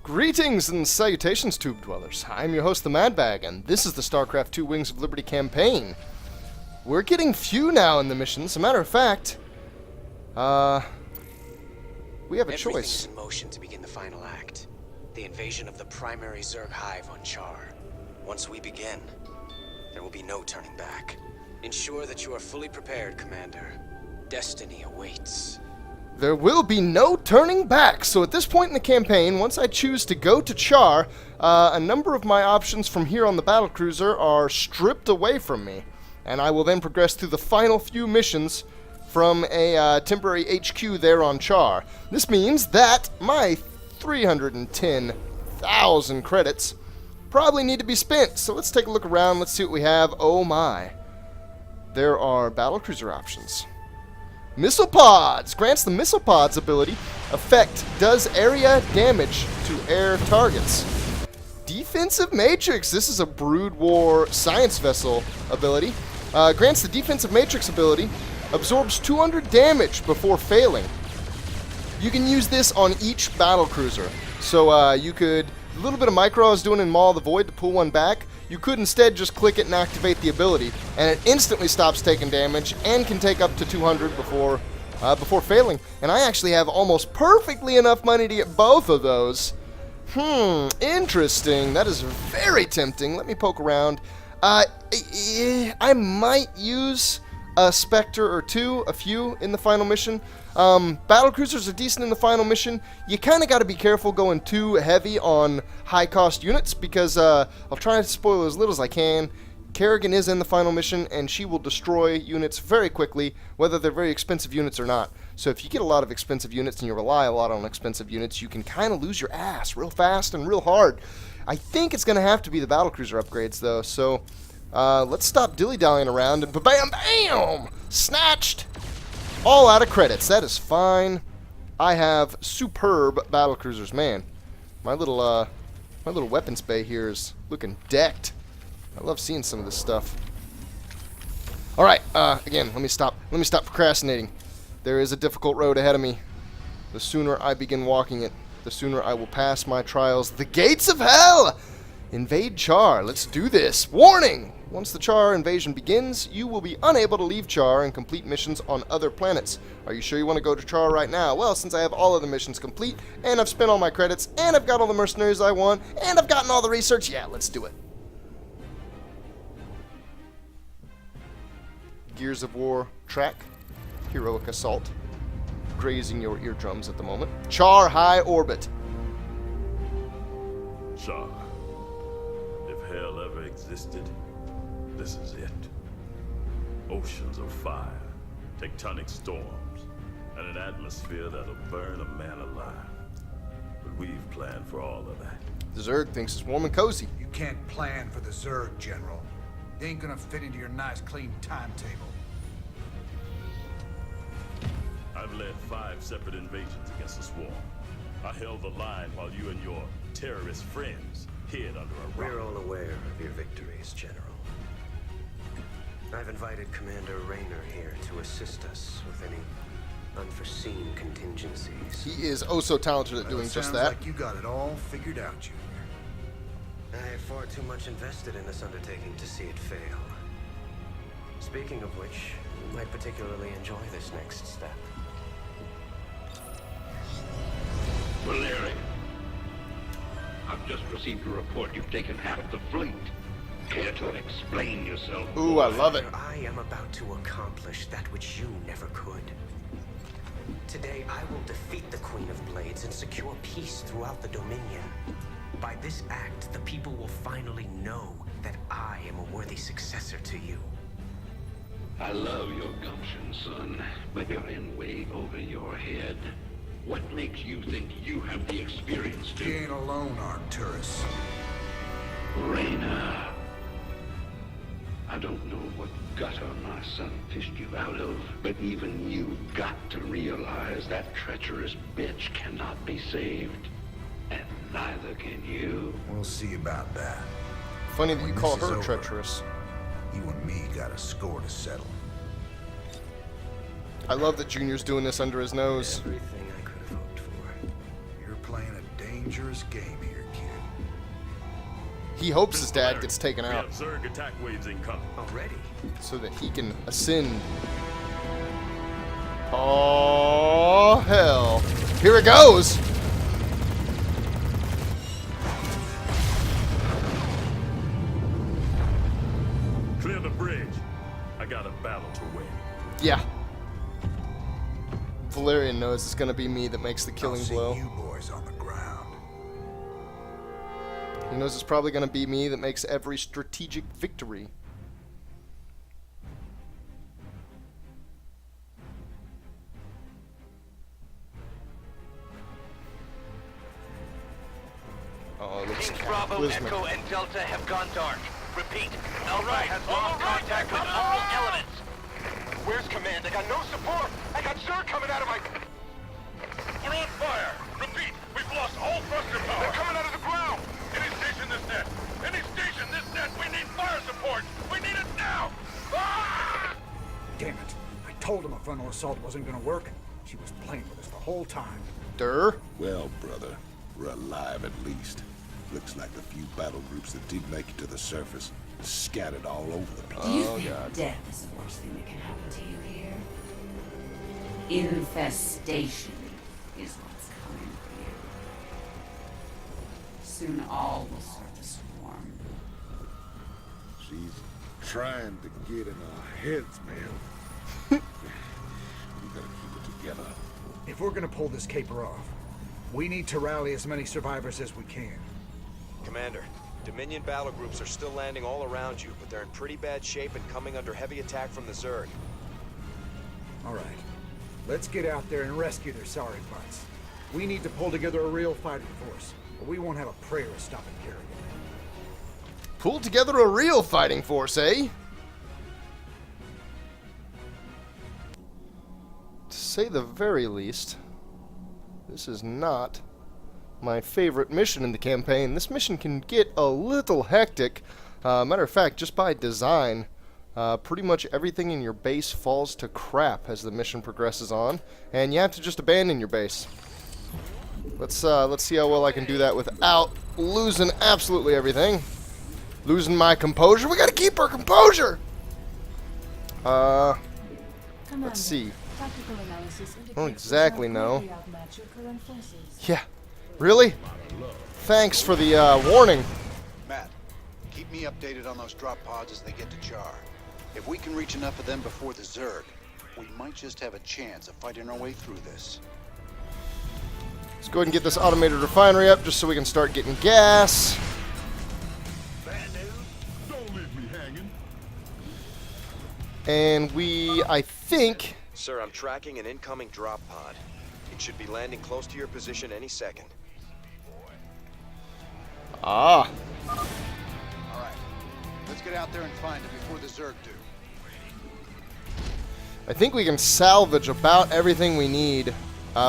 Greetings and salutations, Tube Dwellers. I'm your host, the Madbag, and this is the Starcraft 2 Wings of Liberty campaign. We're getting few now in the missions. As a matter of fact, we have a choice. Everything is in motion to begin the final act. The invasion of the primary Zerg hive on Char. Once we begin, there will be no turning back. Ensure that you are fully prepared, Commander. Destiny awaits. There will be no turning back, so at this point in the campaign, once I choose to go to Char, a number of my options from here on the battlecruiser are stripped away from me, and I will then progress through the final few missions from a temporary HQ there on Char. This means that my 310,000 credits probably need to be spent, so let's take a look around, let's see what we have. Oh my. There are battlecruiser options. Missile Pods! Grants the Missile Pods ability. Effect does area damage to air targets. Defensive Matrix. This is a Brood War Science Vessel ability. Grants the Defensive Matrix ability. Absorbs 200 damage before failing. You can use this on each battlecruiser. So you could, a little bit of micro I was doing in Maw of the Void to pull one back. You could instead just click it and activate the ability, and it instantly stops taking damage and can take up to 200 before failing. And I actually have almost perfectly enough money to get both of those. Interesting. That is very tempting. Let me poke around. I might use a Spectre or two, a few, in the final mission. Battlecruisers are decent in the final mission. You kind of got to be careful going too heavy on high-cost units because I'll try to spoil as little as I can. Kerrigan is in the final mission, and she will destroy units very quickly, whether they're very expensive units or not. So if you get a lot of expensive units and you rely a lot on expensive units, you can kind of lose your ass real fast and real hard. I think it's going to have to be the battlecruiser upgrades, though, so let's stop dilly-dallying around and ba-bam-bam! Snatched! All out of credits. That is fine. I have superb battlecruisers. Man, my little weapons bay here is looking decked. I love seeing some of this stuff. All right. Again, let me stop procrastinating. There is a difficult road ahead of me. The sooner I begin walking it, the sooner I will pass my trials. The gates of hell! Invade Char. Let's do this. Warning! Once the Char invasion begins, you will be unable to leave Char and complete missions on other planets. Are you sure you want to go to Char right now? Well, since I have all of the missions complete, and I've spent all my credits, and I've got all the mercenaries I want, and I've gotten all the research, yeah, let's do it. Gears of War track. Heroic Assault. Grazing your eardrums at the moment. Char High Orbit. Char. If hell ever existed, this is it. Oceans of fire, tectonic storms, and an atmosphere that'll burn a man alive. But we've planned for all of that. The Zerg thinks it's warm and cozy. You can't plan for the Zerg, General. They ain't gonna fit into your nice, clean timetable. I've led 5 separate invasions against the swarm. I held the line while you and your terrorist friends hid under a rock. We're all aware of your victories, General. I've invited Commander Raynor here to assist us with any unforeseen contingencies. He is oh so talented at doing just that. Sounds like you got it all figured out, Junior. I have far too much invested in this undertaking to see it fail. Speaking of which, you might particularly enjoy this next step. Valerian, I've just received a report you've taken half the fleet. Care to explain yourself? Ooh, I love it. I am about to accomplish that which you never could. Today, I will defeat the Queen of Blades and secure peace throughout the Dominion. By this act, the people will finally know that I am a worthy successor to you. I love your gumption, son, but you're in way over your head. What makes you think you have the experience You to... ain't alone, Arcturus. Raynor. I don't know what gutter my son fished you out of, but even you've got to realize that treacherous bitch cannot be saved. And neither can you. We'll see about that. Funny that you When call this is her over, treacherous. You and me got a score to settle. I love that Junior's doing this under his nose. Everything I could have hoped for. You're playing a dangerous dangerous game here, kid. He hopes his dad gets taken We out have Zerg attack waves incoming. Already? so that he can ascend. Oh, hell. Here it goes! Clear the bridge. I got a battle to win. Yeah. Valerian knows it's gonna be me that makes the I'll killing see blow. you boys on the ground. He knows it's probably gonna be me that makes every strategic victory. Oh, it looks Teams Bravo, cataclysmic. Echo, and Delta have gone dark. Repeat, Alpha has lost contact with all elements. Where's command? I got no support! I got Char coming out of my... We're on fire! Repeat, we've lost all thruster power! They're coming out of the ground! Any station this net! Any station this net! We need fire support! We need it now! Ah! Damn it. I told him a frontal assault wasn't gonna work. She was playing with us the whole time. Durr. Well, brother, we're alive at least. Looks like the few battle groups that did make it to the surface scattered all over the place. Do you Oh, think God. death is the worst thing that can happen to you here? Infestation is what's coming for you. Soon all will start to swarm. She's trying to get in our heads, man. We gotta keep it together. If we're gonna pull this caper off, we need to rally as many survivors as we can. Commander, Dominion battle groups are still landing all around you, but they're in pretty bad shape and coming under heavy attack from the Zerg. All right. Let's get out there and rescue their sorry butts. We need to pull together a real fighting force, or we won't have a prayer to stop it carrying. Pull together a real fighting force, eh? To say the very least, this is not my favorite mission in the campaign. This mission can get a little hectic. Matter of fact, just by design, pretty much everything in your base falls to crap as the mission progresses on, and you have to just abandon your base. Let's see how well I can do that without losing absolutely everything. Losing my composure. We gotta keep our composure! Let's see. I don't exactly know. Yeah. Really? Thanks for the warning. Matt, keep me updated on those drop pods as they get to Char. If we can reach enough of them before the Zerg, we might just have a chance of fighting our way through this. Let's go ahead and get this automated refinery up just so we can start getting gas. Bad news? Don't leave me hanging. And I think... Sir, I'm tracking an incoming drop pod. It should be landing close to your position any second. Ah. All right, let's get out there and find it before the Zerg do. I think we can salvage about everything we need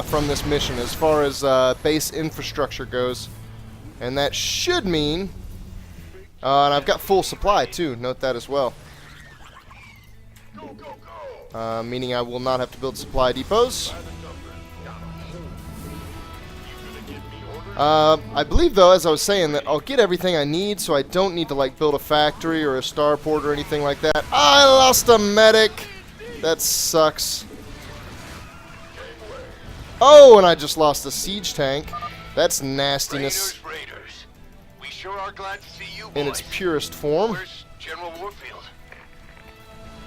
from this mission as far as base infrastructure goes. And that should mean... and I've got full supply too, note that as well. Meaning I will not have to build supply depots. I believe, though, as I was saying, that I'll get everything I need, so I don't need to, like, build a factory or a starport or anything like that. I lost a medic! That sucks. Oh, and I just lost a siege tank. That's nastiness Raiders. We sure are glad to see you boys. in its purest form. Where's General Warfield?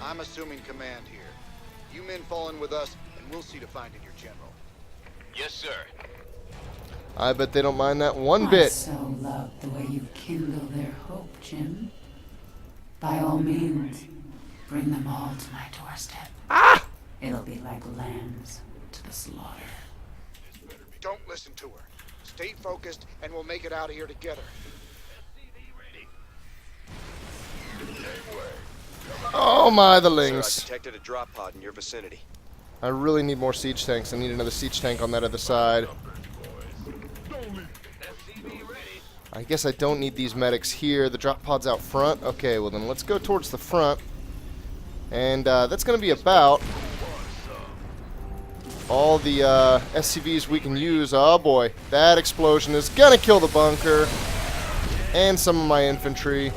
I'm assuming command here. You men fall in with us, and we'll see to finding your general. Yes, sir. I bet they don't mind that one I bit. so love the way you kindle their hope, Jim. By all means, bring them all to my doorstep. Ah! It'll be like lambs to the slaughter. Don't listen to her. Stay focused, and we'll make it out of here together. Oh my, the Sir, I lings. detected a drop pod in your vicinity. I really need more siege tanks. I need another siege tank on that other side. I guess I don't need these medics here. The drop pod's out front. Okay, well then let's go towards the front. And that's going to be about all the SCVs we can use. Oh boy, that explosion is gonna kill the bunker and some of my infantry.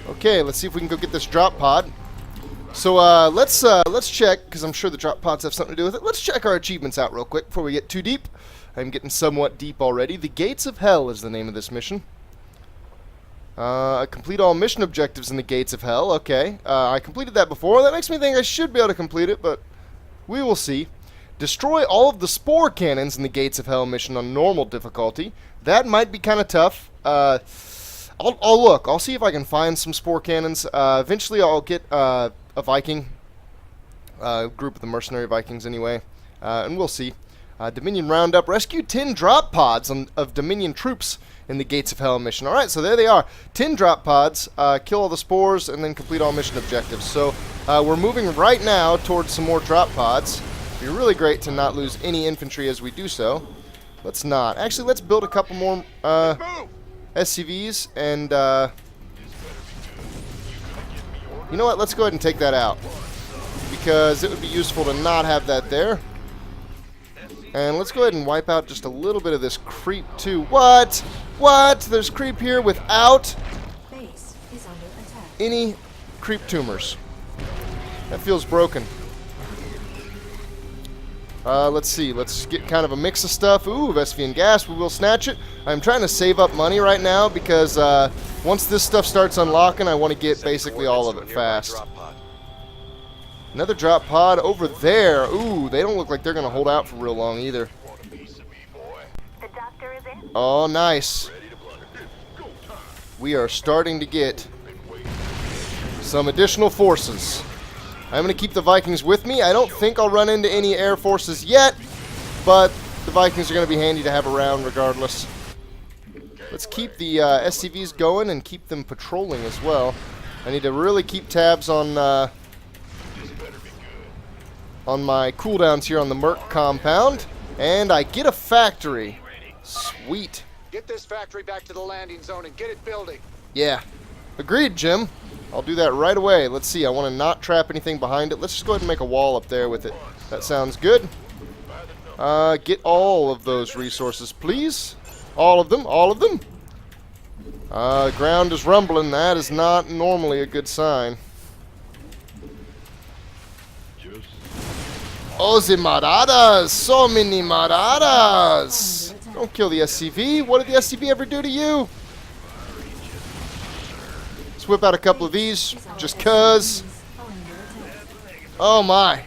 Okay, let's see if we can go get this drop pod. So let's check, because I'm sure the drop pods have something to do with it. Let's check our achievements out real quick before we get too deep. I'm getting somewhat deep already. The Gates of Hell is the name of this mission. Complete all mission objectives in the Gates of Hell. Okay, I completed that before. That makes me think I should be able to complete it, but we will see. Destroy all of the spore cannons in the Gates of Hell mission on normal difficulty. That might be kind of tough. I'll look. I'll see if I can find some spore cannons. Eventually, I'll get a Viking group of the mercenary Vikings anyway, and we'll see. Dominion Roundup. Rescue 10 drop pods of Dominion troops in the Gates of Hell mission. Alright, so there they are. 10 drop pods, kill all the spores, and then complete all mission objectives. So we're moving right now towards some more drop pods. It'd be really great to not lose any infantry as we do so. Let's not. Actually, let's build a couple more SCVs, and you know what? Let's go ahead and take that out, because it would be useful to not have that there. And let's go ahead and wipe out just a little bit of this creep too. What? What? There's creep here without any creep tumors. That feels broken. Let's see. Let's get kind of a mix of stuff. Ooh, Vesphian gas. We will snatch it. I'm trying to save up money right now because once this stuff starts unlocking, I want to get basically all of it fast. Another drop pod over there. Ooh, they don't look like they're going to hold out for real long either. Oh, nice. We are starting to get some additional forces. I'm going to keep the Vikings with me. I don't think I'll run into any air forces yet, but the Vikings are going to be handy to have around regardless. Let's keep the SCVs going and keep them patrolling as well. I need to really keep tabs on my cooldowns here on the Merc compound. And I get a factory. Sweet. Get this factory back to the landing zone and get it building. Yeah. Agreed, Jim. I'll do that right away. Let's see. I want to not trap anything behind it. Let's just go ahead and make a wall up there with it. That sounds good. Get all of those resources, please. All of them. All of them. Ground is rumbling. That is not normally a good sign. Oh, the Maradas! So many Maradas! Don't kill the SCV. What did the SCV ever do to you? Let's whip out a couple of these, just cuz. Oh my.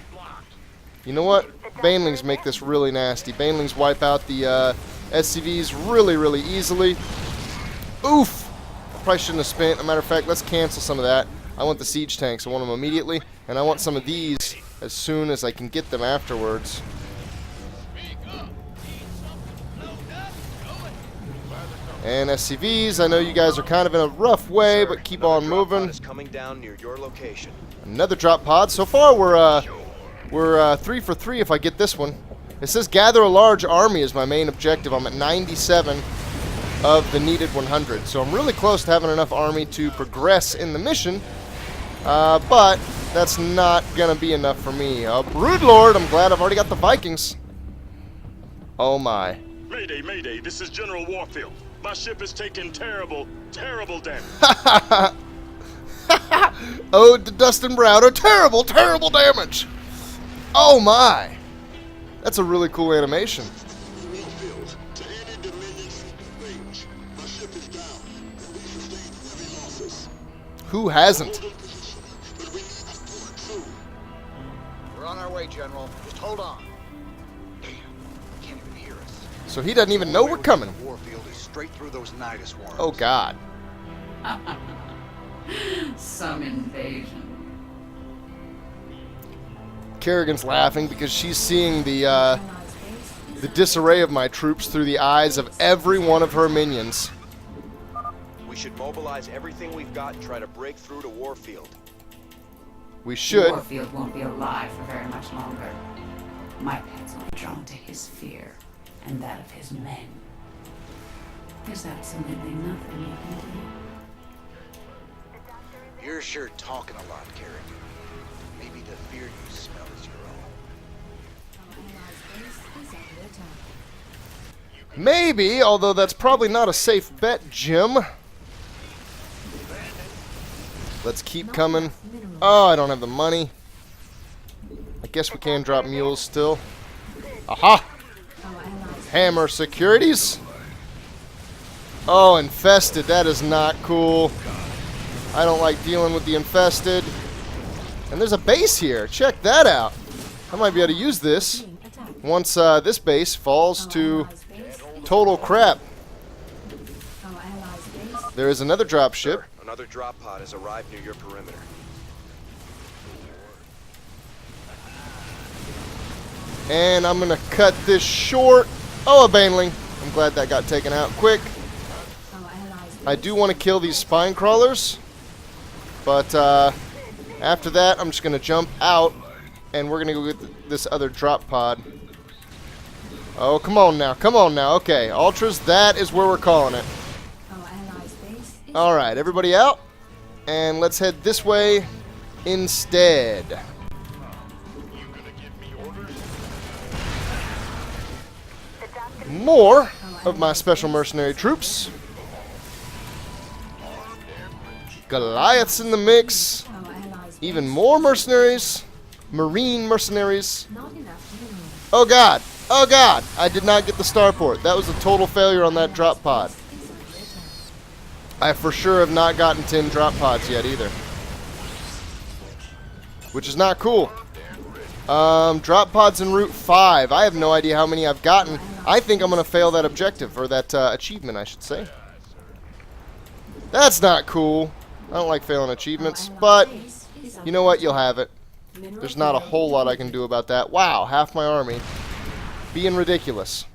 You know what? Banelings make this really nasty. Banelings wipe out the SCVs really, really easily. Oof! Probably shouldn't have spent. As a matter of fact, let's cancel some of that. I want the siege tanks. I want them immediately. And I want some of these as soon as I can get them afterwards. And SCVs, I know you guys are kind of in a rough way, but keep on moving. Coming down near your location. Another drop pod. So far, we're 3 for 3 if I get this one. It says gather a large army is my main objective. I'm at 97 of the needed 100, so I'm really close to having enough army to progress in the mission. But that's not gonna be enough for me. Broodlord, I'm glad I've already got the Vikings. Oh my. Mayday, Mayday, this is General Warfield. My ship is taking terrible, terrible damage. Oh, Dustin Browder, terrible, terrible damage. Oh my. That's a really cool animation. Who hasn't? We're on our way, General. Just hold on. Damn, can't even hear us. So he doesn't even know we're coming. Warfield is straight through those Nidus worms. Oh God. Some invasion. Kerrigan's laughing because she's seeing the disarray of my troops through the eyes of every one of her minions. We should mobilize everything we've got and try to break through to Warfield. We should. Warfield won't be alive for very much longer. My pets will be drawn to his fear and that of his men. There's absolutely nothing you can do. You're sure talking a lot, Kerrigan. Maybe the fear you smell is your own. Maybe, although that's probably not a safe bet, Jim. Let's keep coming. Oh, I don't have the money. I guess we can drop mules still. Aha! Hammer securities. Oh, infested. That is not cool. I don't like dealing with the infested. And there's a base here. Check that out. I might be able to use this once this base falls to total crap. There is another drop ship. Another drop pod has arrived near your perimeter. And I'm going to cut this short. Oh, a baneling. I'm glad that got taken out quick. I do want to kill these spine crawlers. But after that, I'm just going to jump out. And we're going to go get this other drop pod. Oh, come on now. Come on now. Okay, Ultras, that is where we're calling it. Alright, everybody out. And let's head this way instead. More of my special mercenary troops. Goliaths in the mix. Even more mercenaries. Marine mercenaries. Oh god. Oh god. I did not get the starport. That was a total failure on that drop pod. I for sure have not gotten 10 drop pods yet either. Which is not cool. Drop pods in Route 5. I have no idea how many I've gotten. I think I'm going to fail that objective, or that achievement, I should say. That's not cool. I don't like failing achievements, but you know what? You'll have it. There's not a whole lot I can do about that. Wow, half my army. Being ridiculous.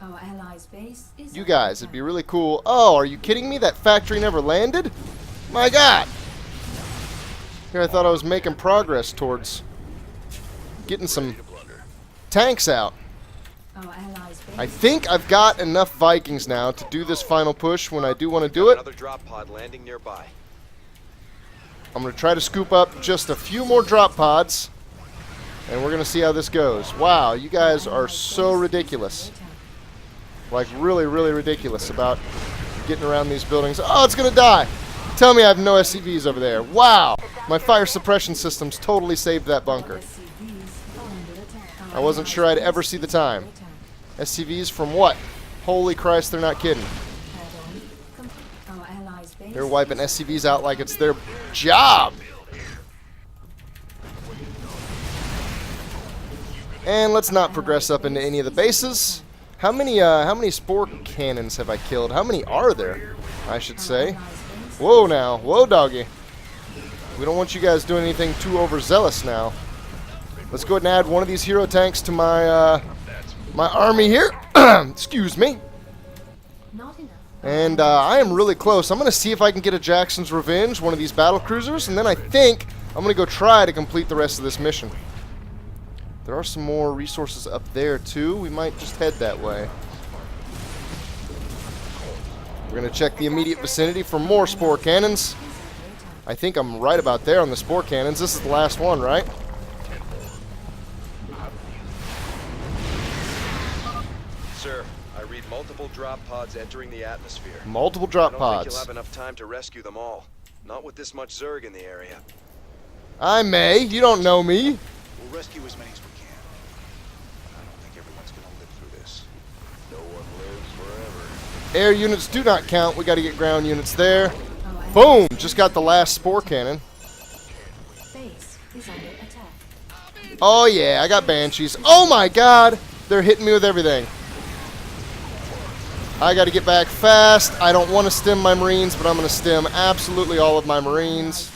You guys, it'd be really cool. Oh, are you kidding me? That factory never landed? My god! Here I thought I was making progress towards getting some tanks out. I think I've got enough Vikings now to do this final push when I do want to do it. Another drop pod landing nearby. I'm going to try to scoop up just a few more drop pods, and we're going to see how this goes. Wow, you guys are so ridiculous. Like, really, really ridiculous about getting around these buildings. Oh, it's going to die! Tell me I have no SCVs over there. Wow! My fire suppression systems totally saved that bunker. I wasn't sure I'd ever see the time. SCVs from what? Holy Christ, they're not kidding. They're wiping SCVs out like it's their job. And let's not progress up into any of the bases. How many spore cannons have I killed? How many are there, I should say? Whoa now. Whoa, doggy. We don't want you guys doing anything too overzealous now. Let's go ahead and add one of these hero tanks to my my army here. Excuse me. And I am really close. I'm going to see if I can get a Jackson's Revenge, one of these battle cruisers, and then I think I'm going to go try to complete the rest of this mission. There are some more resources up there too. We might just head that way. We're going to check the immediate vicinity for more spore cannons. I think I'm right about there on the spore cannons. This is the last one, right? Sir, I read multiple drop pods entering the atmosphere. Multiple drop I don't pods. think you'll have enough time to rescue them all. Not with this much Zerg in the area. I may. You don't know me. We'll rescue as many as we can. I don't think everyone's gonna live through this. No one lives forever. Air units do not count. We got to get ground units there. Boom! Just got the last spore cannon. Oh yeah, I got banshees. Oh my god! They're hitting me with everything. I got to get back fast. I don't want to stem my marines, but I'm going to stem absolutely all of my marines.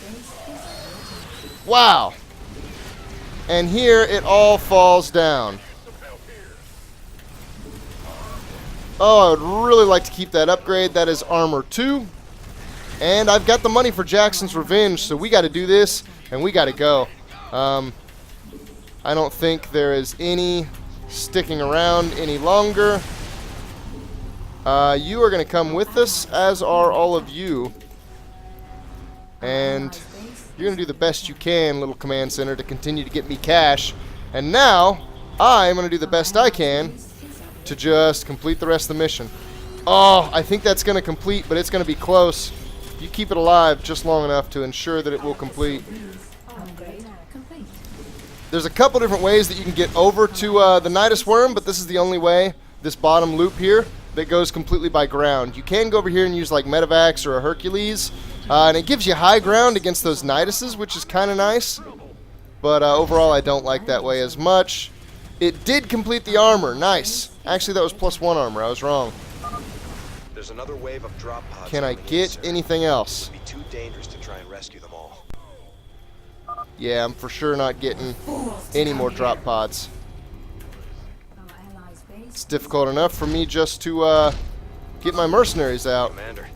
Wow! And here it all falls down. Oh, I would really like to keep that upgrade. That is armor 2. And I've got the money for Jackson's Revenge, so we got to do this, and we got to go. I don't think there is any sticking around any longer. You are going to come with us, as are all of you. And you're going to do the best you can, little command center, to continue to get me cash. And now, I'm going to do the best I can to just complete the rest of the mission. Oh, I think that's going to complete, but it's going to be close. You keep it alive just long enough to ensure that it will complete. There's a couple different ways that you can get over to the Nidus Worm, but this is the only way, this bottom loop here, that goes completely by ground. You can go over here and use like Medivacs or a Hercules, and it gives you high ground against those Niduses, which is kind of nice. But overall, I don't like that way as much. It did complete the armor. Nice. Actually, that was +1 armor. I was wrong. There's another wave of drop pods. Can I get anything else? It would be too dangerous to try and rescue them all. Yeah, I'm for sure not getting any more drop pods. It's difficult enough for me just to get my mercenaries out. Commander,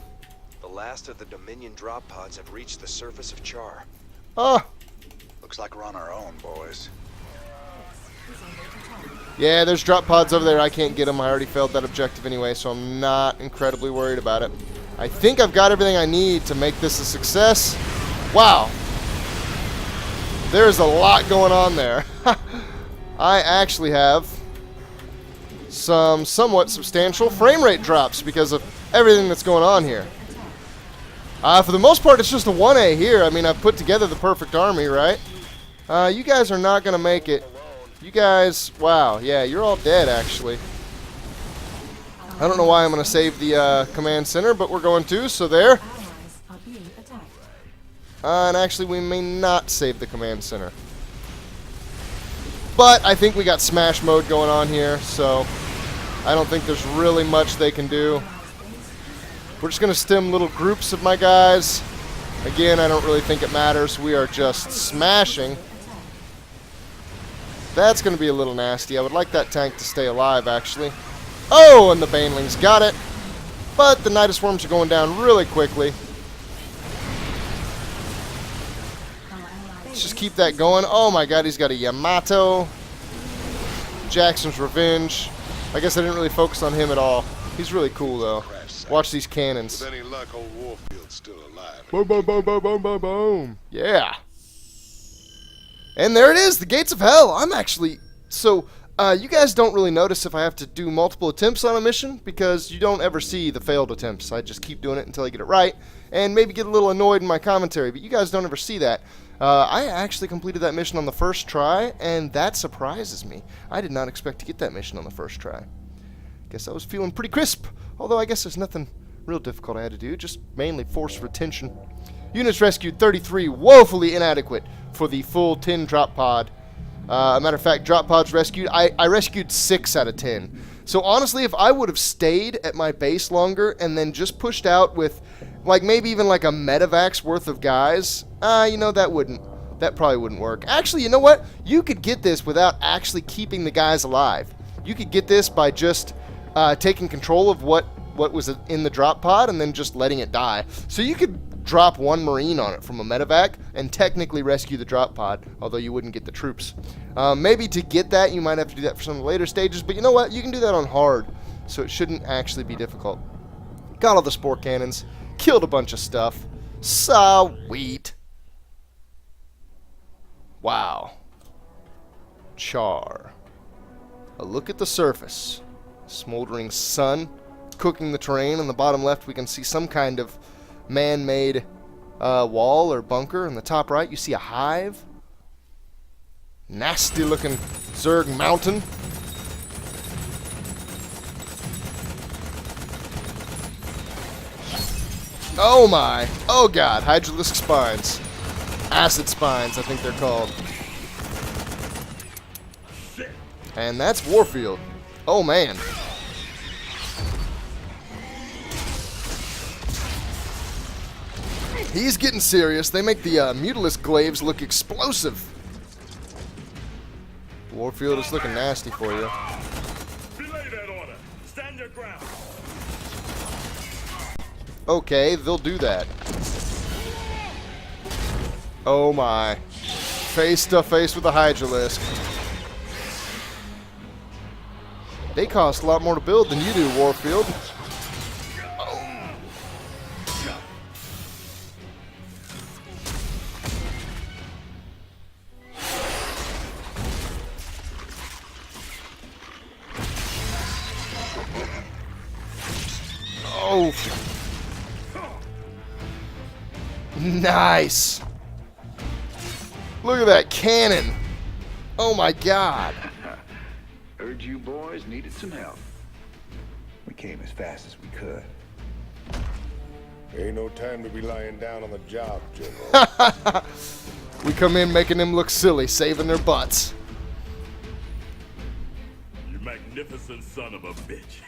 the last of the Dominion drop pods have reached the surface of Char. Oh. Looks like we're on our own, boys. Yeah, there's drop pods over there. I can't get them. I already failed that objective anyway, so I'm not incredibly worried about it. I think I've got everything I need to make this a success. Wow. There's a lot going on there. I actually have some somewhat substantial frame rate drops because of everything that's going on here. For the most part, it's just a 1A here. I mean, I've put together the perfect army, right? You guys are not going to make it. You guys, wow, yeah, you're all dead, actually. I don't know why I'm going to save the command center, but we're going to, so there. And actually, we may not save the command center. But I think we got smash mode going on here, so I don't think there's really much they can do. We're just going to stem little groups of my guys. Again, I don't really think it matters. We are just smashing. That's going to be a little nasty. I would like that tank to stay alive, actually. Oh, and the Banelings got it. But the Nidus Worms are going down really quickly. Let's just keep that going. Oh my god, he's got a Yamato. Jackson's Revenge. I guess I didn't really focus on him at all. He's really cool, though. Watch these cannons. With any luck, old Warfield's still alive. Boom, boom, boom, boom, boom, boom, boom. Yeah. And there it is, the Gates of Hell. I'm actually... So, you guys don't really notice if I have to do multiple attempts on a mission because you don't ever see the failed attempts. I just keep doing it until I get it right and maybe get a little annoyed in my commentary, but you guys don't ever see that. I actually completed that mission on the first try, and that surprises me. I did not expect to get that mission on the first try. Guess I was feeling pretty crisp, although I guess there's nothing real difficult I had to do, just mainly force retention. Units rescued 33, woefully inadequate for the full 10 drop pod. A matter of fact, drop pods rescued, I rescued 6 out of 10. So honestly, if I would have stayed at my base longer and then just pushed out with, like, maybe even like a medevac's worth of guys, you know, that probably wouldn't work. Actually, you know what? You could get this without actually keeping the guys alive. You could get this by just taking control of what was in the drop pod and then just letting it die. So you could drop 1 Marine on it from a medevac and technically rescue the drop pod, although you wouldn't get the troops. Maybe to get that, you might have to do that for some later stages, but you know what? You can do that on hard, so it shouldn't actually be difficult. Got all the spore cannons, killed a bunch of stuff. Sweet. Wow. Char. A look at the surface. Smoldering sun, cooking the terrain. On the bottom left, we can see some kind of man-made wall or bunker. On the top right, you see a hive. Nasty-looking Zerg mountain. Oh my! Oh god! Hydralisk spines. Acid spines, I think they're called. And that's Warfield. Oh man. He's getting serious. They make the Mutalisk glaives look explosive. Warfield is looking nasty for you. Belay that order. Stand your ground. Okay, they'll do that. Oh my. Face to face with the Hydralisk. They cost a lot more to build than you do, Warfield. Oh. Nice. Look at that cannon. Oh my god. Heard you boys needed some help. We came as fast as we could. Ain't no time to be lying down on the job, General. We come in making them look silly, saving their butts. You magnificent son of a bitch.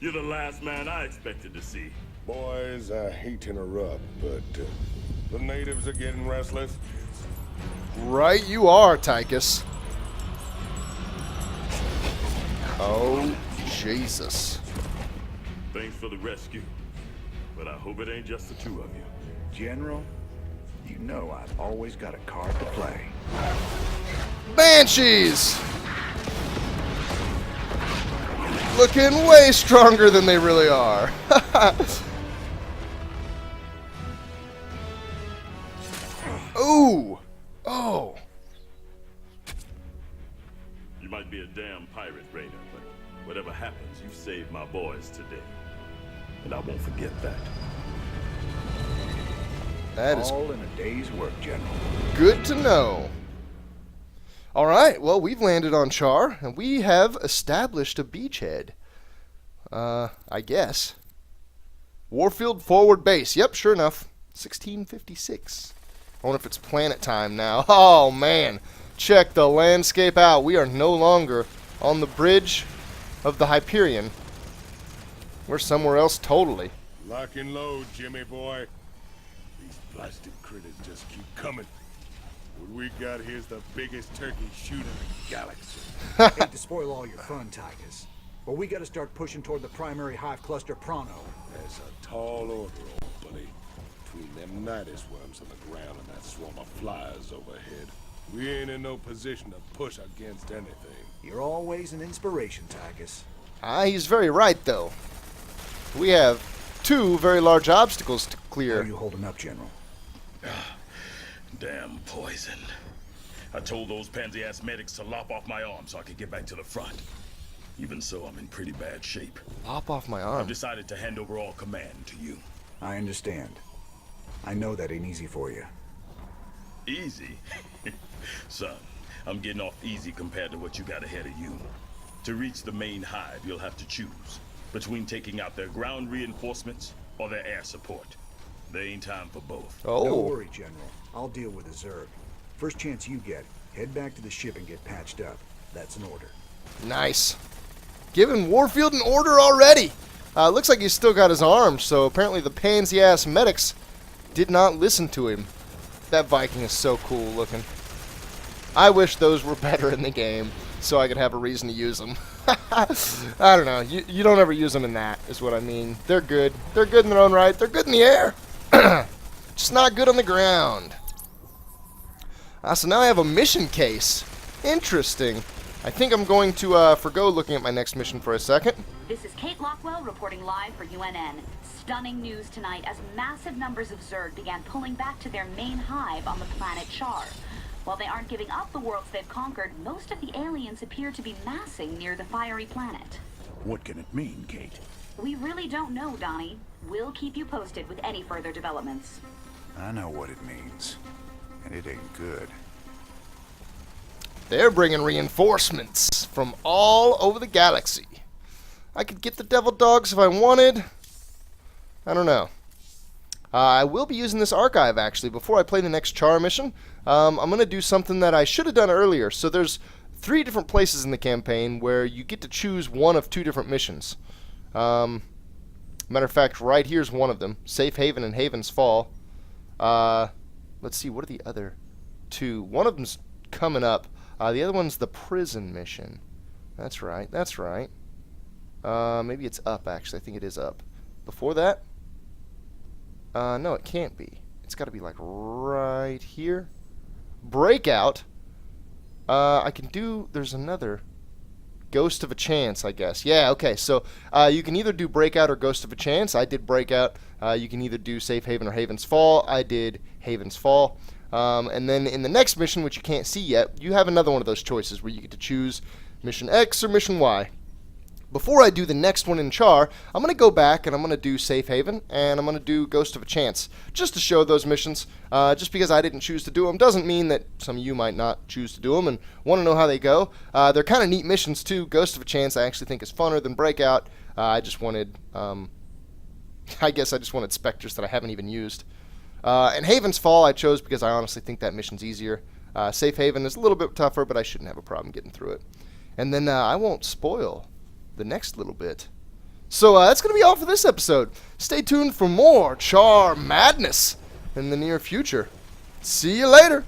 You're the last man I expected to see. Boys, I hate to interrupt, but the natives are getting restless. Right you are, Tychus. Oh, Jesus. Thanks for the rescue. But I hope it ain't just the two of you. General, you know I've always got a card to play. Banshees! Looking way stronger than they really are. Ooh! Oh! You might be a damn pirate raider, but whatever happens, you saved my boys today. And I won't forget that. That is all in a day's work, General. good to know. Alright, well, we've landed on Char, and we have established a beachhead. I guess. Warfield forward base. Yep, sure enough. 1656. I wonder if it's planet time now. Oh, man. Check the landscape out. We are no longer on the bridge of the Hyperion. We're somewhere else totally. Lock and load, Jimmy boy. These blasted critters just keep coming. What we got here's the biggest turkey shoot in the galaxy. Hate to spoil all your fun, Tychus, but we gotta start pushing toward the primary hive cluster pronto. That's a tall order, old buddy. Between them nidus worms on the ground and that swarm of flies overhead, we ain't in no position to push against anything. You're always an inspiration, Tychus. He's very right, though. We have two very large obstacles to How clear. are you holding up, General? Damn poison. I told those pansy-ass medics to lop off my arm so I could get back to the front. Even so, I'm in pretty bad shape. Lop off my I've arm. decided to hand over all command to you. I understand. I know that ain't easy for you. Easy? Son, I'm getting off easy compared to what you got ahead of you. To reach the main hive, you'll have to choose between taking out their ground reinforcements or their air support. There ain't time for both. Oh. Don't worry, General. I'll deal with the Zerg. First chance you get, head back to the ship and get patched up. That's an order. Nice. Giving Warfield an order already. Looks like he's still got his arm, so apparently the pansy-ass medics did not listen to him. That Viking is so cool looking. I wish those were better in the game, so I could have a reason to use them. I don't know. You don't ever use them in that, is what I mean. They're good. They're good in their own right. They're good in the air. Just not good on the ground. So now I have a mission case. Interesting. I think I'm going to forgo looking at my next mission for a second. This is Kate Lockwell reporting live for UNN. Stunning news tonight as massive numbers of Zerg began pulling back to their main hive on the planet Char. While they aren't giving up the worlds they've conquered, most of the aliens appear to be massing near the fiery planet. What can it mean, Kate? We really don't know, Donnie. We'll keep you posted with any further developments. I know what it means, and it ain't good. They're bringing reinforcements from all over the galaxy. I could get the devil dogs if I wanted. I don't know. I will be using this archive, actually, before I play the next Char mission. I'm going to do something that I should have done earlier. So there's 3 different places in the campaign where you get to choose one of 2 different missions. Matter of fact, right here's one of them. Safe Haven and Haven's Fall. Let's see, what are the other 2? One of them's coming up. The other one's the prison mission. That's right, that's right. Maybe it's up, actually. I think it is up. Before that? No, it can't be. It's got to be, like, right here. Breakout. I can do... There's another... Ghost of a Chance, I guess. Yeah, okay. So, you can either do Breakout or Ghost of a Chance. I did Breakout. You can either do Safe Haven or Haven's Fall. I did Haven's Fall. And then in the next mission, which you can't see yet, you have another one of those choices where you get to choose Mission X or Mission Y. before I do the next one in Char, I'm going to go back and I'm going to do Safe Haven, and I'm going to do Ghost of a Chance, just to show those missions. Just because I didn't choose to do them doesn't mean that some of you might not choose to do them and want to know how they go. They're kind of neat missions too. Ghost of a Chance I actually think is funner than Breakout. I just wanted, I guess I just wanted specters that I haven't even used. And Haven's Fall I chose because I honestly think that mission's easier. Safe Haven is a little bit tougher, but I shouldn't have a problem getting through it. And then I won't spoil the next little bit. So that's going to be all for this episode. Stay tuned for more Char madness in the near future. See you later.